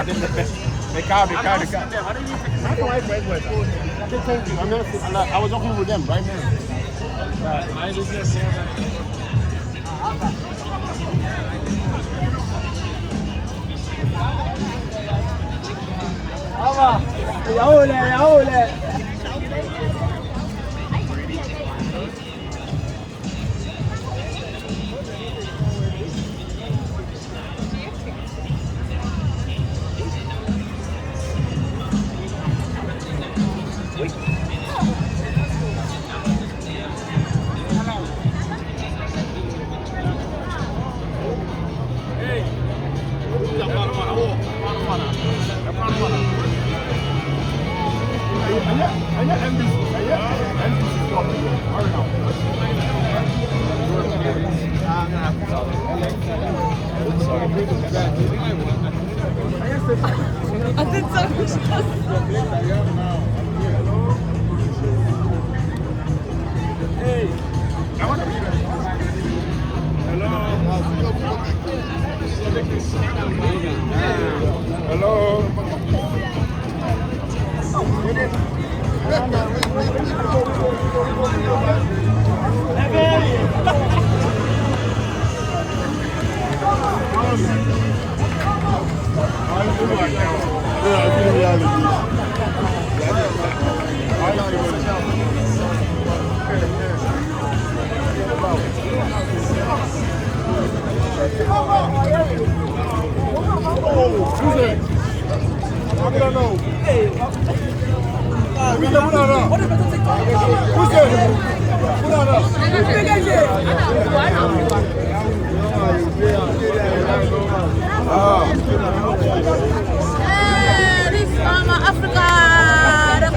The car. I was talking with them right now. Ya ole. A ty co już Hello. This is Mama Africa, the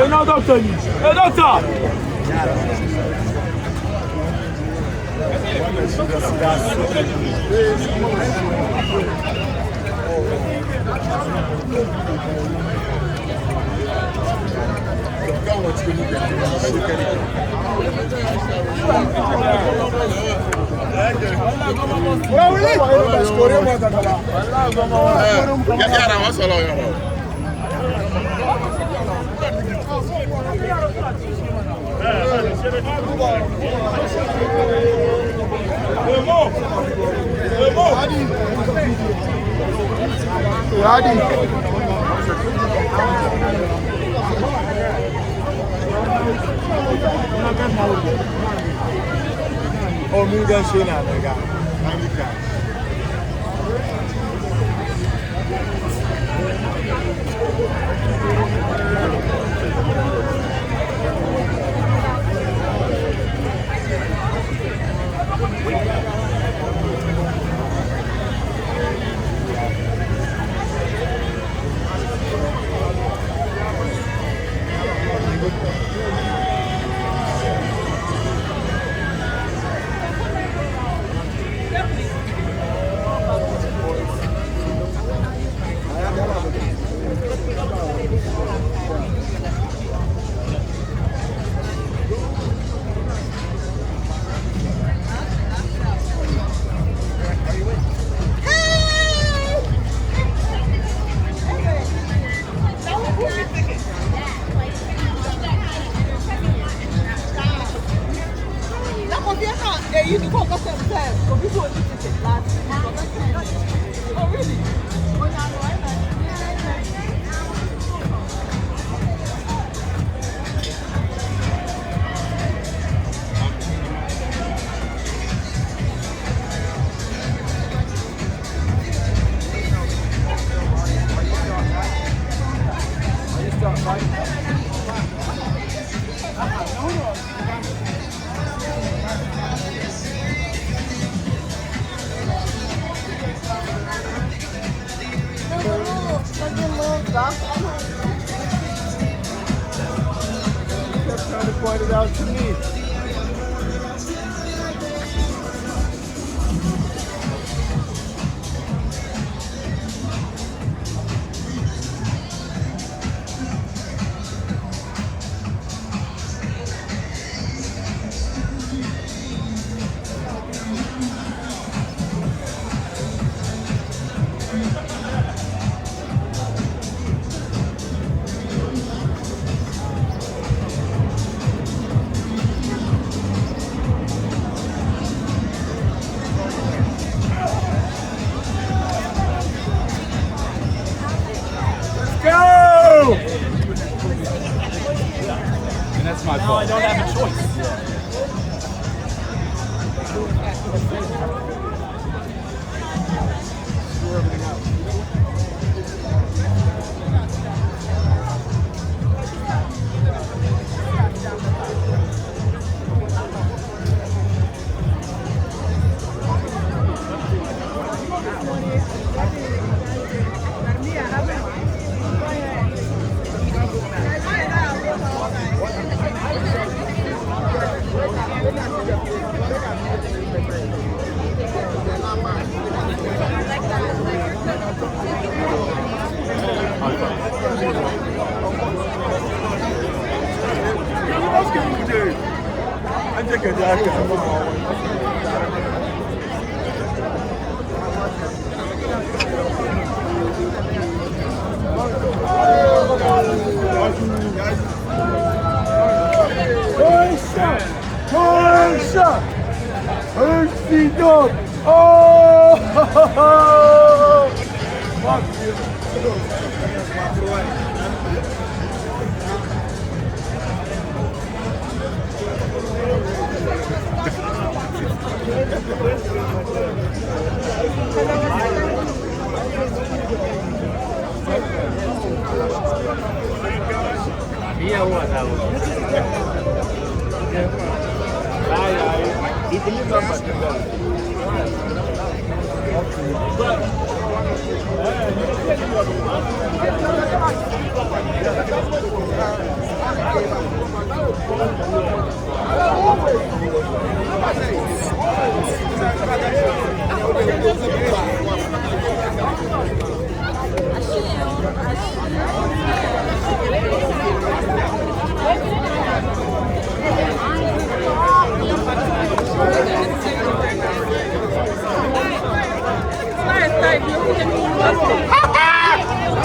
No, doctor. Hey, doctor. Oh, me dan Shena, nigga. pointed out to me. And that's my fault. I don't have a choice.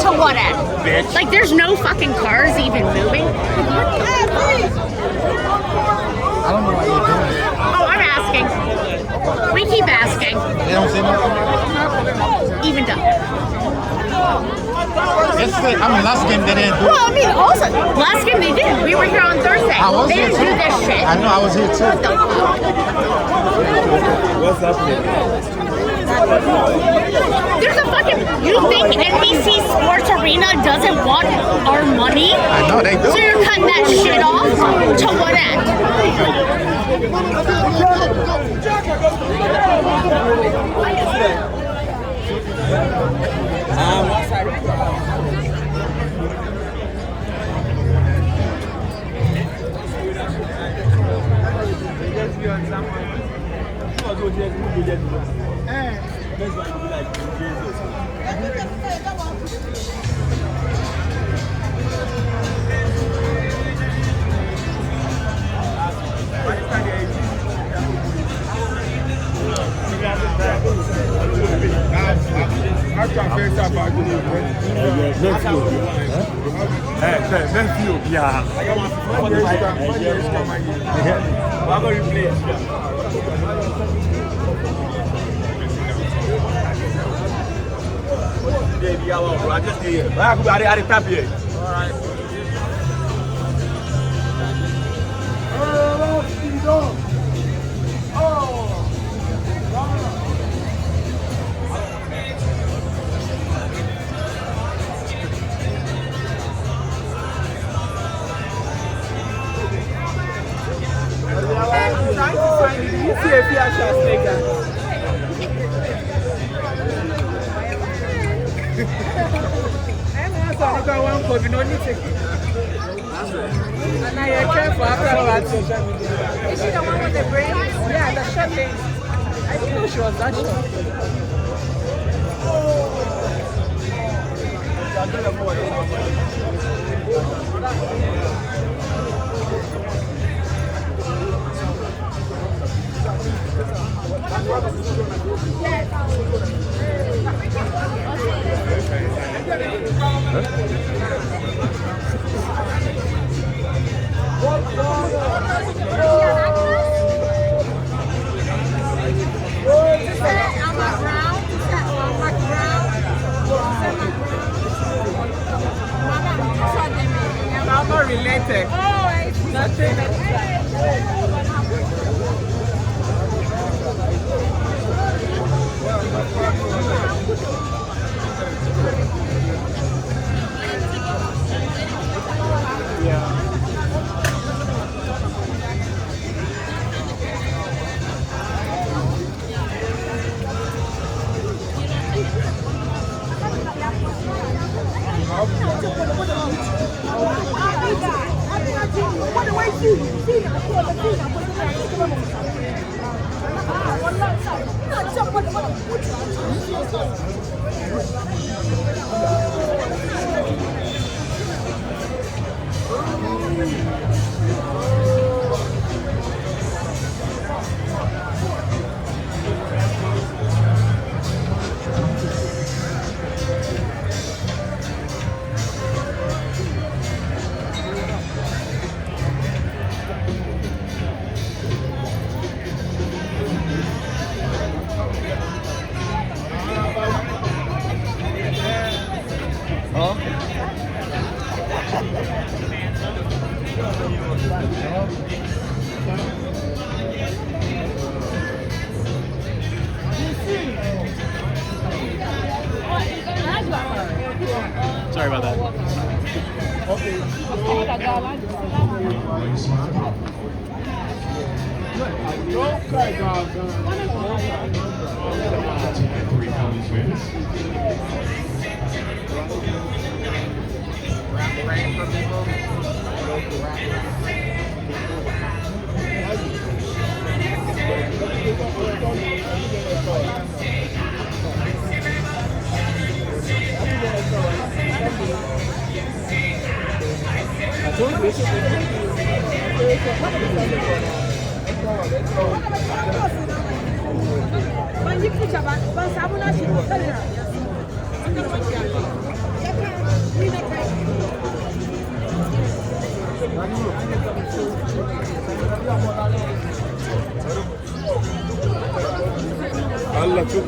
To what end? Bitch. Like, there's no fucking cars even moving. I don't know why you're doing it. Oh, I'm asking. We keep asking. They don't say nothing? Even though. Yesterday, last game they didn't do it. Well, I mean, also, last game they did. We were here on Thursday. I was They here didn't too. do this shit. I know, I was here too. What the fuck? What's happening? There's a fucking... You think NBC Sports Arena doesn't want our money? I know, they do. So you're cutting that shit off? To what end? I just did. I did tap here. All right. I'm trying to find it. You see if you actually snake I'm also one for the no need to. And now you're careful after all that social media. Is she the one with the braids? Yeah, the short things. I didn't know she was that short. I'm not related. Nothing. Sorry about that. Allah çok